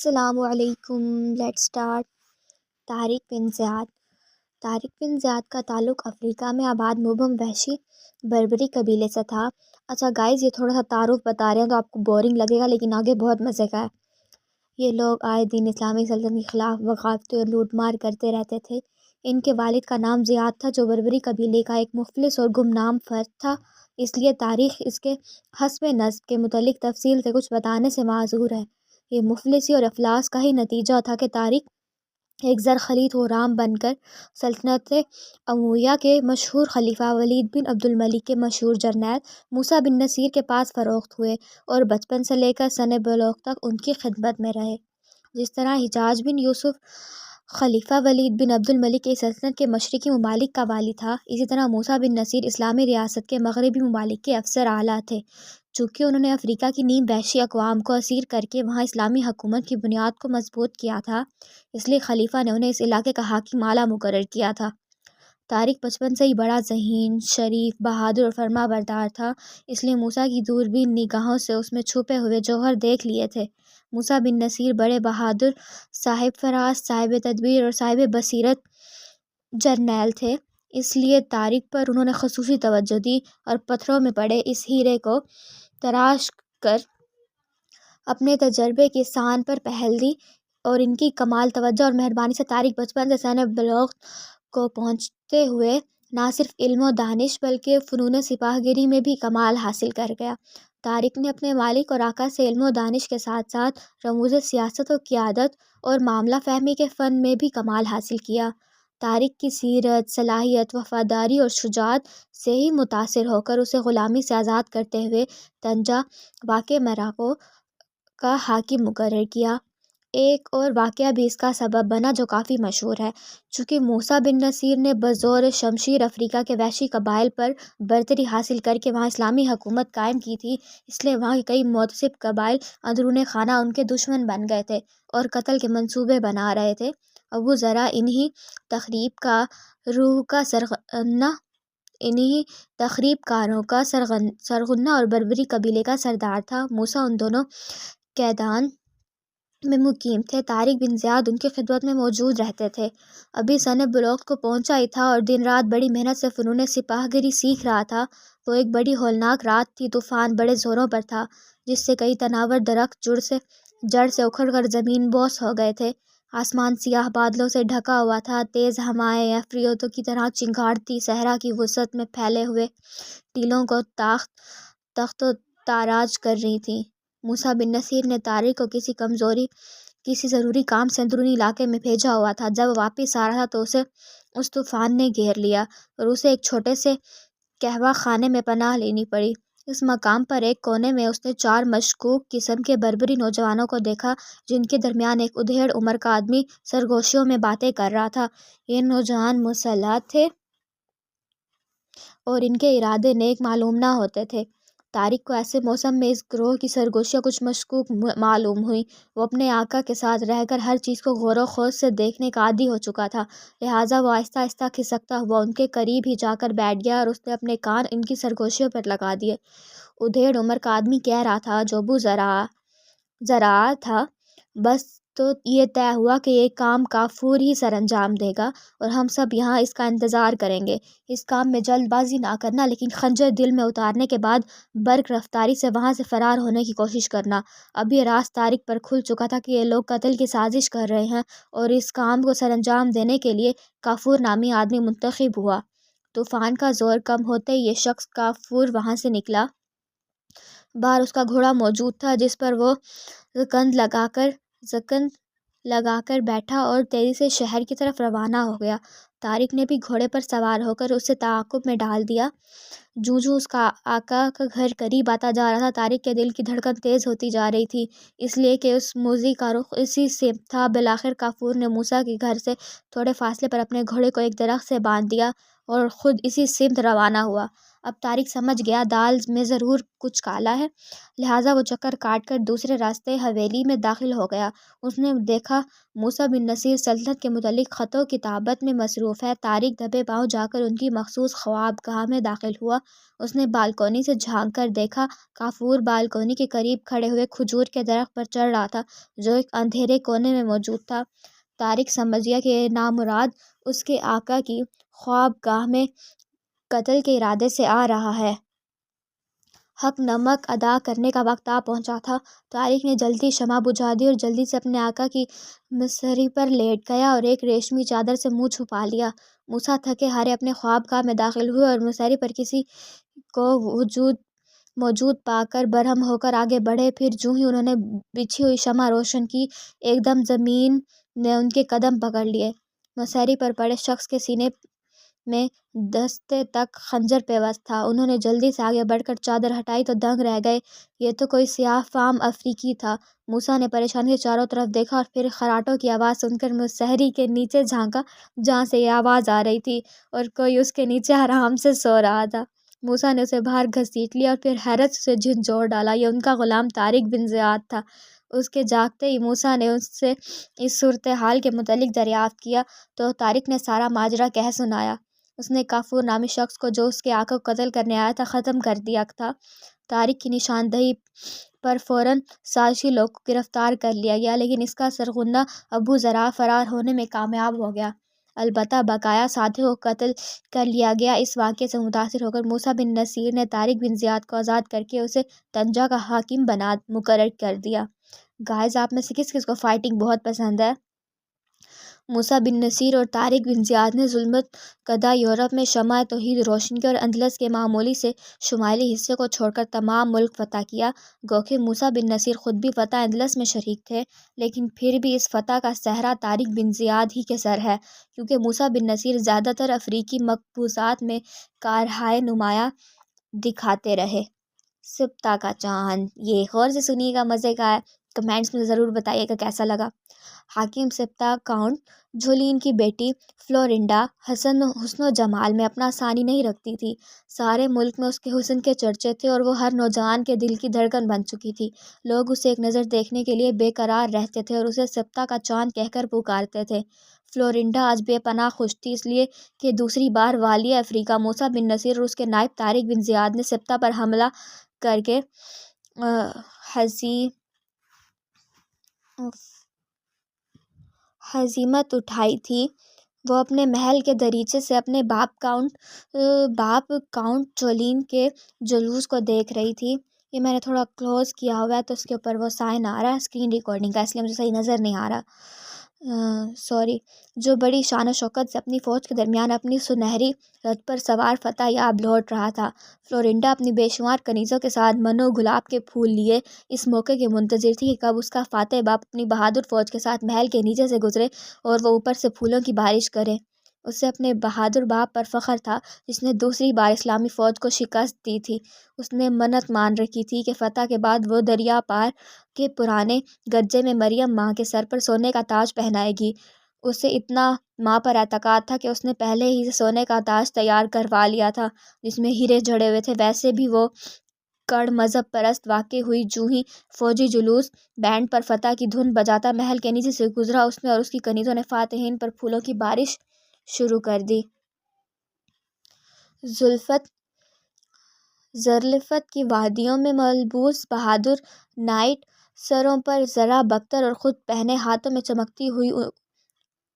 السلام علیکم۔ Late start. Tariq بن زیاد۔ طارق بن زیاد کا تعلق افریقہ میں آباد مبہم وحشی بربری قبیلے سے تھا۔ اچھا گائز، یہ تھوڑا سا تعارف بتا رہے ہیں تو آپ کو بورنگ لگے گا، لیکن آگے بہت مزے کا ہے۔ یہ لوگ آئے دن اسلامی سلطنت کے خلاف بغاوتیں اور لوٹ مار کرتے رہتے تھے۔ ان کے والد کا نام زیاد تھا، جو بربری قبیلے کا ایک مفلس اور گمنام فرد تھا، اس لیے تاریخ اس کے حسب نسب کے متعلق تفصیل سے کچھ بتانے سے معذور ہے۔ یہ مفلسی اور افلاس کا ہی نتیجہ تھا کہ طارق ایک زرخیز غلام بن کر سلطنت امویہ کے مشہور خلیفہ ولید بن عبدالملک کے مشہور جرنیل موسیٰ بن نصیر کے پاس فروخت ہوئے اور بچپن سے لے کر سن بلوغ تک ان کی خدمت میں رہے۔ جس طرح حجاج بن یوسف خلیفہ ولید بن عبدالملک کی سلطنت کے مشرقی ممالک کا والی تھا، اسی طرح موسیٰ بن نصیر اسلامی ریاست کے مغربی ممالک کے افسر اعلیٰ تھے۔ چونکہ انہوں نے افریقہ کی نیم وحشی اقوام کو اسیر کر کے وہاں اسلامی حکومت کی بنیاد کو مضبوط کیا تھا، اس لیے خلیفہ نے انہیں اس علاقے کا حاکم اعلیٰ مقرر کیا تھا۔ طارق بچپن سے ہی بڑا ذہین، شریف، بہادر اور فرما بردار تھا، اس لیے موسیٰ کی دوربین نگاہوں سے اس میں چھپے ہوئے جوہر دیکھ لیے تھے۔ موسیٰ بن نصیر بڑے بہادر، صاحب فراست، صاحب تدبیر اور صاحب بصیرت جرنیل تھے، اس لیے طارق پر انہوں نے خصوصی توجہ دی اور پتھروں میں پڑے اس ہیرے کو تراش کر اپنے تجربے کی سان پر پہل دی، اور ان کی کمال توجہ اور مہربانی سے طارق بچپن سے سن بلوغ کو پہنچتے ہوئے نہ صرف علم و دانش بلکہ فنون سپاہ گیری میں بھی کمال حاصل کر گیا۔ طارق نے اپنے مالک اور آقا سے علم و دانش کے ساتھ ساتھ رموز سیاست و قیادت اور معاملہ فہمی کے فن میں بھی کمال حاصل کیا۔ طارق کی سیرت، صلاحیت، وفاداری اور شجاعت سے ہی متاثر ہو کر اسے غلامی سے آزاد کرتے ہوئے طنجہ واقع مراکو کا حاکم مقرر کیا۔ ایک اور واقعہ بھی اس کا سبب بنا جو کافی مشہور ہے۔ چونکہ موسیٰ بن نصیر نے بزور شمشیر افریقہ کے وحشی قبائل پر برتری حاصل کر کے وہاں اسلامی حکومت قائم کی تھی، اس لیے وہاں کے کئی متعصب قبائل اندرون خانہ ان کے دشمن بن گئے تھے اور قتل کے منصوبے بنا رہے تھے۔ ابو زرع انہی تخریب کاروں کا سرغنہ اور بربری قبیلے کا سردار تھا۔ موسیٰ ان دونوں کیدان میں مقیم تھے۔ طارق بن زیاد ان کی خدمت میں موجود رہتے تھے۔ ابھی سن بلوغ کو پہنچا ہی تھا اور دن رات بڑی محنت سے فنون سپاہ گیری سیکھ رہا تھا۔ وہ ایک بڑی ہولناک رات تھی، طوفان بڑے زوروں پر تھا، جس سے کئی تناور درخت جڑ سے اکھڑ کر زمین بوس ہو گئے تھے۔ آسمان سیاہ بادلوں سے ڈھکا ہوا تھا، تیز ہوائیں عفریتوں کی طرح چنگاڑتی صحرا کی وسعت میں پھیلے ہوئے ٹیلوں کو تخت و تاراج کر رہی تھیں۔ موسیٰ بن نصیر نے طارق کو کسی ضروری کام سے اندرونی علاقے میں بھیجا ہوا تھا۔ جب وہ واپس آ رہا تھا تو اسے اس طوفان نے گھیر لیا اور اسے ایک چھوٹے سے قہوہ خانے میں پناہ لینی پڑی۔ اس مقام پر ایک کونے میں اس نے 4 مشکوک قسم کے بربری نوجوانوں کو دیکھا، جن کے درمیان ایک ادھیڑ عمر کا آدمی سرگوشیوں میں باتیں کر رہا تھا۔ یہ نوجوان مسلح تھے اور ان کے ارادے نیک معلوم نہ ہوتے تھے۔ طارق کو ایسے موسم میں اس گروہ کی سرگوشیاں کچھ مشکوک معلوم ہوئیں۔ وہ اپنے آقا کے ساتھ رہ کر ہر چیز کو غور و خوض سے دیکھنے کا عادی ہو چکا تھا، لہٰذا وہ آہستہ آہستہ کھسکتا ہوا ان کے قریب ہی جا کر بیٹھ گیا اور اس نے اپنے کان ان کی سرگوشیوں پر لگا دیے۔ ادھیڑ عمر کا آدمی کہہ رہا تھا، جو ابو زرع تھا، بس تو یہ طے ہوا کہ یہ کام کافور ہی سر انجام دے گا اور ہم سب یہاں اس کا انتظار کریں گے۔ اس کام میں جلد بازی نہ کرنا، لیکن خنجر دل میں اتارنے کے بعد برق رفتاری سے وہاں سے فرار ہونے کی کوشش کرنا۔ اب یہ راز طارق پر کھل چکا تھا کہ یہ لوگ قتل کی سازش کر رہے ہیں اور اس کام کو سر انجام دینے کے لیے کافور نامی آدمی منتخب ہوا۔ طوفان کا زور کم ہوتے ہی یہ شخص کافور وہاں سے نکلا۔ باہر اس کا گھوڑا موجود تھا، جس پر وہ زکند لگا کر بیٹھا اور تیزی سے شہر کی طرف روانہ ہو گیا۔ طارق نے بھی گھوڑے پر سوار ہو کر اسے تعاقب میں ڈال دیا۔ جوں جوں اس کا آقا کا گھر قریب آتا جا رہا تھا، طارق کے دل کی دھڑکن تیز ہوتی جا رہی تھی، اس لیے کہ اس موذی کا رخ اسی سمت تھا۔ بالآخر کافور نے موسیٰ کے گھر سے تھوڑے فاصلے پر اپنے گھوڑے کو ایک درخت سے باندھ دیا اور خود اسی سمت روانہ ہوا۔ اب طارق سمجھ گیا دال میں ضرور کچھ کالا ہے، لہٰذا وہ چکر کاٹ کر دوسرے راستے حویلی میں داخل ہو گیا۔ اس نے دیکھا موسیٰ بن نصیر سلطنت کے متعلق خط و کتابت میں مصروف ہے۔ طارق دبے پاؤں جا کر ان کی مخصوص خوابگاہ میں داخل ہوا۔ اس نے بالکونی سے جھانک کر دیکھا، کافور بالکونی کے قریب کھڑے ہوئے کھجور کے درخت پر چڑھ رہا تھا جو ایک اندھیرے کونے میں موجود تھا۔ طارق سمجھ گیا کہ یہ نامراد اس کے آقا کی خوابگاہ میں قتل کے ارادے سے آ رہا ہے۔ حق نمک ادا کرنے کا وقت آ پہنچا تھا۔ طارق نے جلدی شمع بجھا دی اور جلدی سے اپنے آقا کی مسری پر لیٹ گیا اور ایک ریشمی چادر سے منہ چھپا لیا۔ موسیٰ تھکے ہارے اپنے خوابگاہ میں داخل ہوئے اور مسری پر کسی کو موجود پا کر برہم ہو کر آگے بڑھے۔ پھر جوں ہی انہوں نے بجھی ہوئی شمع روشن کی، ایک دم زمین نے ان کے قدم پکڑ لیے۔ مسری پر پڑے شخص کے سینے میں دستے تک خنجر پیوست تھا۔ انہوں نے جلدی سے آگے بڑھ کر چادر ہٹائی تو دنگ رہ گئے، یہ تو کوئی سیاہ فام افریقی تھا۔ موسیٰ نے پریشانی سے چاروں طرف دیکھا اور پھر خراٹوں کی آواز سن کر مسری کے نیچے جھانکا جہاں سے یہ آواز آ رہی تھی، اور کوئی اس کے نیچے آرام سے سو رہا تھا۔ موسیٰ نے اسے باہر گھسیٹ لیا اور پھر حیرت سے اسے جھنجھوڑ ڈالا۔ یہ ان کا غلام طارق بن زیاد تھا۔ اس کے جاگتے ہی موسیٰ نے اس سے اس صورتحال کے متعلق دریافت کیا تو طارق نے سارا ماجرا کہہ سنایا۔ اس نے کافور نامی شخص کو جو اس کے آقا کو قتل کرنے آیا تھا ختم کر دیا تھا۔ طارق کی نشاندہی پر فوراً سازشی لوگ کو گرفتار کر لیا گیا، لیکن اس کا سرغنہ ابو ذرا فرار ہونے میں کامیاب ہو گیا۔ البتہ بقایا ساتھیوں کو قتل کر لیا گیا۔ اس واقعے سے متاثر ہو کر موسیٰ بن نصیر نے طارق بن زیاد کو آزاد کر کے اسے طنجہ کا حاکم مقرر کر دیا۔ گائز، آپ میں سے کس کس کو فائٹنگ بہت پسند ہے؟ موسیٰ بن نصیر اور طارق بن زیاد نے ظلمت کدہ یورپ میں شمع توحید روشن کی اور اندلس کے معمولی سے شمالی حصے کو چھوڑ کر تمام ملک فتح کیا۔ گو کہ موسیٰ بن نصیر خود بھی فتح اندلس میں شریک تھے، لیکن پھر بھی اس فتح کا سہرا طارق بن زیاد ہی کے سر ہے، کیونکہ موسیٰ بن نصیر زیادہ تر افریقی مقبوضات میں کارہائے نمایاں دکھاتے رہے۔ سبطہ کا چاند، یہ غور سے سنیے گا، مزے کا ہے، کمنٹس میں ضرور بتائیے گا کیسا لگا۔ حاکم سبطہ کاؤنٹ جولین کی بیٹی فلورنڈا حسن و جمال میں اپنا ثانی نہیں رکھتی تھی۔ سارے ملک میں اس کے حسن کے چرچے تھے اور وہ ہر نوجوان کے دل کی دھڑکن بن چکی تھی۔ لوگ اسے ایک نظر دیکھنے کے لیے بے قرار رہتے تھے اور اسے سبطہ کا چاند کہہ کر پکارتے تھے۔ فلورنڈا آج بے پناہ خوش تھی، اس لیے کہ دوسری بار والی افریقہ موسیٰ بن نصیر اور اس کے نائب طارق بن زیاد نے سبطہ پر حملہ کر کے ہزیمت اٹھائی تھی۔ وہ اپنے محل کے دریچے سے اپنے باپ کاؤنٹ جولین کے جلوس کو دیکھ رہی تھی۔ یہ میں نے تھوڑا کلوز کیا ہوا ہے تو اس کے اوپر وہ سائن آ رہا ہے اسکرین ریکارڈنگ کا، اس لیے مجھے صحیح نظر نہیں آ رہا، سوری۔ جو بڑی شان و شوکت سے اپنی فوج کے درمیان اپنی سنہری رتھ پر سوار فتح یاب لوٹ رہا تھا۔ فلورنڈا اپنی بے شمار کنیزوں کے ساتھ منو گلاب کے پھول لیے اس موقع کے منتظر تھی کہ کب اس کا فاتح باپ اپنی بہادر فوج کے ساتھ محل کے نیچے سے گزرے اور وہ اوپر سے پھولوں کی بارش کرے۔ اسے اپنے بہادر باپ پر فخر تھا جس نے دوسری بار اسلامی فوج کو شکست دی تھی۔ اس نے منت مان رکھی تھی کہ فتح کے بعد وہ دریا پار کے پرانے گرجے میں مریم ماں کے سر پر سونے کا تاج پہنائے گی۔ اسے اتنا ماں پر اعتقاد تھا کہ اس نے پہلے ہی سے سونے کا تاج تیار کروا لیا تھا جس میں ہیرے جڑے ہوئے تھے۔ ویسے بھی وہ کڑ مذہب پرست واقع ہوئی۔ جوں ہی فوجی جلوس بینڈ پر فتح کی دھن بجاتا محل کے نیچے سے گزرا، اس نے اور اس کی کنیزوں نے فاتحین پر پھولوں کی بارش شروع کر دی۔ زرلفت کی وادیوں میں ملبوس بہادر نائٹ سروں پر زرہ بختر اور خود پہنے ہاتھوں میں چمکتی ہوئی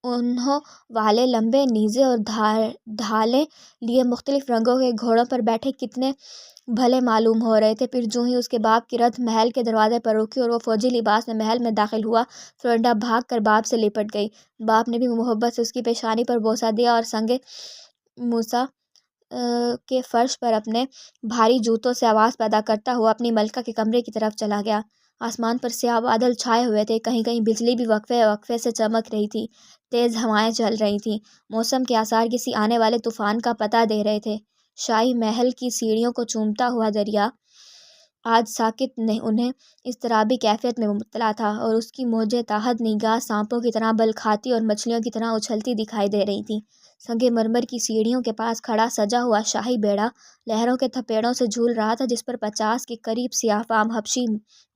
اونوں والے لمبے نیزے اور ڈھالیں لیے مختلف رنگوں کے گھوڑوں پر بیٹھے کتنے بھلے معلوم ہو رہے تھے۔ پھر جوں ہی اس کے باپ کی رتھ محل کے دروازے پر رکی اور وہ فوجی لباس میں محل میں داخل ہوا، فلورنڈا بھاگ کر باپ سے لپٹ گئی۔ باپ نے بھی محبت سے اس کی پیشانی پر بوسہ دیا اور سنگِ موسیٰ کے فرش پر اپنے بھاری جوتوں سے آواز پیدا کرتا ہوا اپنی ملکہ کے کمرے کی طرف چلا گیا۔ آسمان پر سیاہ بادل چھائے ہوئے تھے، کہیں کہیں بجلی بھی وقفے وقفے سے چمک رہی تھی، تیز ہوائیں چل رہی تھیں، موسم کے آثار کسی آنے والے طوفان کا پتہ دے رہے تھے۔ شاہی محل کی سیڑھیوں کو چومتا ہوا دریا آج ساکت نے انہیں اضطرابی کیفیت میں مبتلا تھا اور اس کی موجیں تحت نگاہ سانپوں کی طرح بل کھاتی اور مچھلیوں کی طرح اچھلتی دکھائی دے رہی تھیں۔ سنگ مرمر کی سیڑھیوں کے پاس کھڑا سجا ہوا شاہی بیڑا لہروں کے تھپیڑوں سے جھول رہا تھا، جس پر 50 کے قریب سیاہ فام حبشی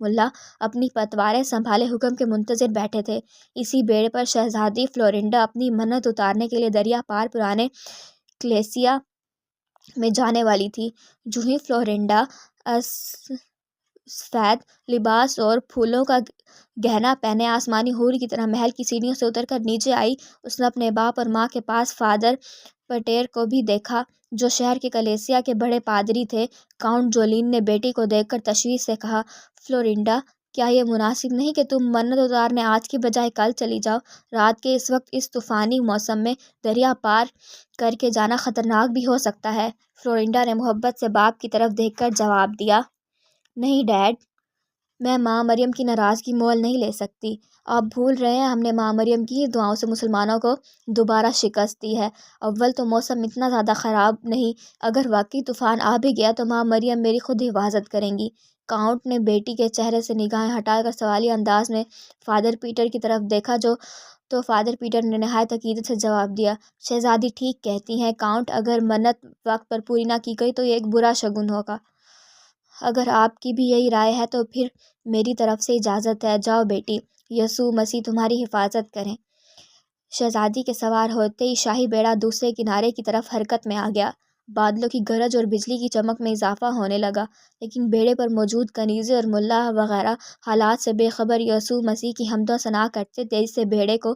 ملا اپنی پتواریں سنبھالے حکم کے منتظر بیٹھے تھے۔ اسی بیڑے پر شہزادی فلورینڈا اپنی منت اتارنے کے لیے دریا پار پرانے کلیسیا میں جانے والی تھی۔ جو ہی فلورینڈا سفید لباس اور پھولوں کا گہنا پہنے آسمانی حور کی طرح محل کی سیڑھیوں سے اتر کر نیچے آئی، اس نے اپنے باپ اور ماں کے پاس فادر پیٹر کو بھی دیکھا، جو شہر کے کلیسیا کے بڑے پادری تھے۔ کاؤنٹ جولین نے بیٹی کو دیکھ کر تشویش سے کہا، فلورینڈا، کیا یہ مناسب نہیں کہ تم منت اتارنے آج کی بجائے کل چلی جاؤ؟ رات کے اس وقت اس طوفانی موسم میں دریا پار کر کے جانا خطرناک بھی ہو سکتا ہے۔ فلورینڈا نے محبت سے باپ کی طرف دیکھ کر جواب دیا، نہیں ڈیڈ، میں ماں مریم کی ناراضگی مول نہیں لے سکتی۔ آپ بھول رہے ہیں، ہم نے ماں مریم کی ہی دعاؤں سے مسلمانوں کو دوبارہ شکست دی ہے۔ اول تو موسم اتنا زیادہ خراب نہیں، اگر واقعی طوفان آ بھی گیا تو ماں مریم میری خود حفاظت کریں گی۔ کاؤنٹ نے بیٹی کے چہرے سے نگاہیں ہٹا کر سوالیہ انداز میں فادر پیٹر کی طرف دیکھا، تو فادر پیٹر نے نہایت عقیدت سے جواب دیا، شہزادی ٹھیک کہتی ہیں کاؤنٹ، اگر منت وقت پر پوری نہ کی گئی تو یہ ایک برا شگن ہوگا۔ اگر آپ کی بھی یہی رائے ہے تو پھر میری طرف سے اجازت ہے، جاؤ بیٹی، یسوع مسیح تمہاری حفاظت کریں۔ شہزادی کے سوار ہوتے ہی شاہی بیڑا دوسرے کنارے کی طرف حرکت میں آ گیا۔ بادلوں کی گرج اور بجلی کی چمک میں اضافہ ہونے لگا، لیکن بیڑے پر موجود کنیزے اور ملا وغیرہ حالات سے بے خبر یسوع مسیح کی حمد و ثنا کرتے تیزی سے بیڑے کو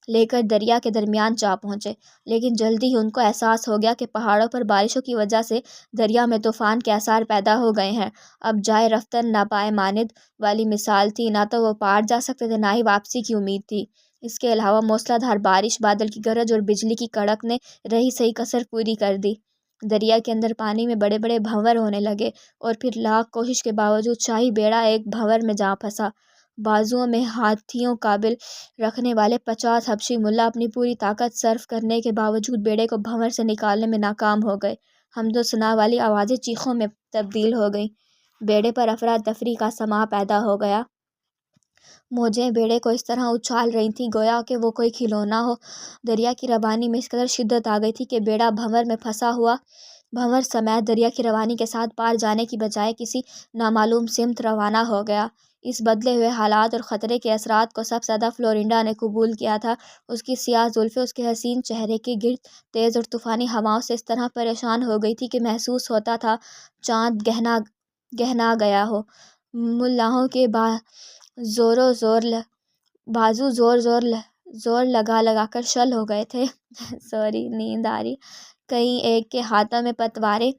لے کر دریا کے درمیان جا پہنچے۔ لیکن جلدی ہی ان کو احساس ہو گیا کہ پہاڑوں پر بارشوں کی وجہ سے دریا میں طوفان کے آثار پیدا ہو گئے ہیں۔ اب جائے رفتن ناپائے ماند والی مثال تھی، نہ تو وہ پار جا سکتے تھے، نہ ہی واپسی کی امید تھی۔ اس کے علاوہ موسلا دھار بارش، بادل کی گرج اور بجلی کی کڑک نے رہی سہی کسر پوری کر دی۔ دریا کے اندر پانی میں بڑے بڑے بھنور ہونے لگے اور پھر لاکھ کوشش کے باوجود شاہی بیڑا ایک بھنور میں جا پھنسا۔ بازوؤں میں ہاتھیوں قابل رکھنے والے 50 حبشی ملا اپنی پوری طاقت صرف کرنے کے باوجود بیڑے کو بھنور سے نکالنے میں ناکام ہو گئے۔ حمد و ثنا والی آوازیں چیخوں میں تبدیل ہو گئیں۔ بیڑے پر افراتفری کا سماں پیدا ہو گیا۔ موجیں بیڑے کو اس طرح اچھال رہی تھیں گویا کہ وہ کوئی کھلونا ہو۔ دریا کی روانی میں اس قدر شدت آ گئی تھی کہ بیڑا بھنور میں پھنسا ہوا بھنور سمیت دریا کی روانی کے ساتھ پار جانے کی بجائے کسی نامعلوم سمت روانہ ہو گیا۔ اس بدلے ہوئے حالات اور خطرے کے اثرات کو سب سے زیادہ فلورینڈا نے قبول کیا تھا۔ اس کی سیاہ زلفیں اس کے حسین چہرے کے گرد تیز اور طوفانی ہوائوں سے اس طرح پریشان ہو گئی تھی کہ محسوس ہوتا تھا چاند گہنا گیا ہو۔ ملاحوں کے بازو زور لگا کر شل ہو گئے تھے۔ نیند آ رہی۔ کئی ایک کے ہاتھوں میں پتواریں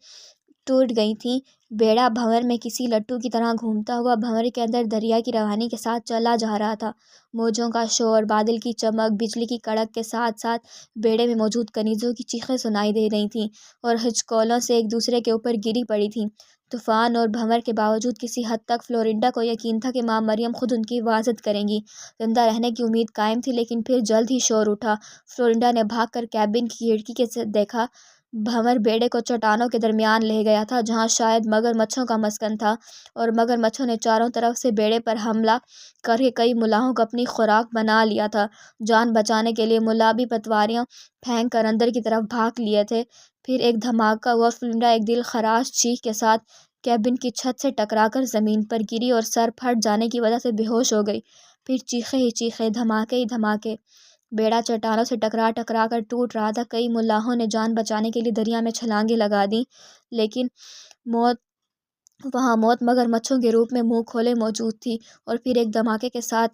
ٹوٹ گئی تھیں۔ بیڑا بھنور میں کسی لٹو کی طرح گھومتا ہوا بھنور کے اندر دریا کی روانی کے ساتھ چلا جا رہا تھا۔ موجوں کا شور، بادل کی چمک، بجلی کی کڑک کے ساتھ ساتھ بیڑے میں موجود کنیزوں کی چیخیں سنائی دے رہی تھیں اور ہچکولوں سے ایک دوسرے کے اوپر گری پڑی تھیں۔ طوفان اور بھنور کے باوجود کسی حد تک فلورینڈا کو یقین تھا کہ ماں مریم خود ان کی حفاظت کریں گی۔ زندہ رہنے کی امید قائم تھی، لیکن پھر جلد ہی شور اٹھا۔ فلورینڈا نے بھاگ کر کیبن کی کھڑکی سے دیکھا۔ بھنور بیڑے کو چٹانوں کے درمیان لے گیا تھا، جہاں شاید مگر مچھوں کا مسکن تھا، اور مگر مچھوں نے چاروں طرف سے بیڑے پر حملہ کر کے کئی ملاحوں کو اپنی خوراک بنا لیا تھا۔ جان بچانے کے لیے ملا بھی پتواریاں پھینک کر اندر کی طرف بھاگ لیے تھے۔ پھر ایک دھماکہ ہوا۔ فلورینڈا ایک دل خراش چیخ کے ساتھ کیبن کی چھت سے ٹکرا کر زمین پر گری اور سر پھٹ جانے کی وجہ سے بے ہوش ہو گئی۔ پھر چیخیں ہی چیخیں، دھماکے ہی دھماکے۔ بیڑا چٹانوں سے ٹکرا کر ٹوٹ رہا تھا۔ کئی ملاحوں نے جان بچانے کے لیے دریا میں چھلانگیں لگا دیں، لیکن وہاں موت مگر مچھوں کے روپ میں منہ کھولے موجود تھی۔ اور پھر ایک دھماکے کے ساتھ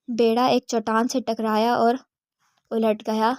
بیڑا ایک چٹان سے ٹکرایا اور الٹ گیا۔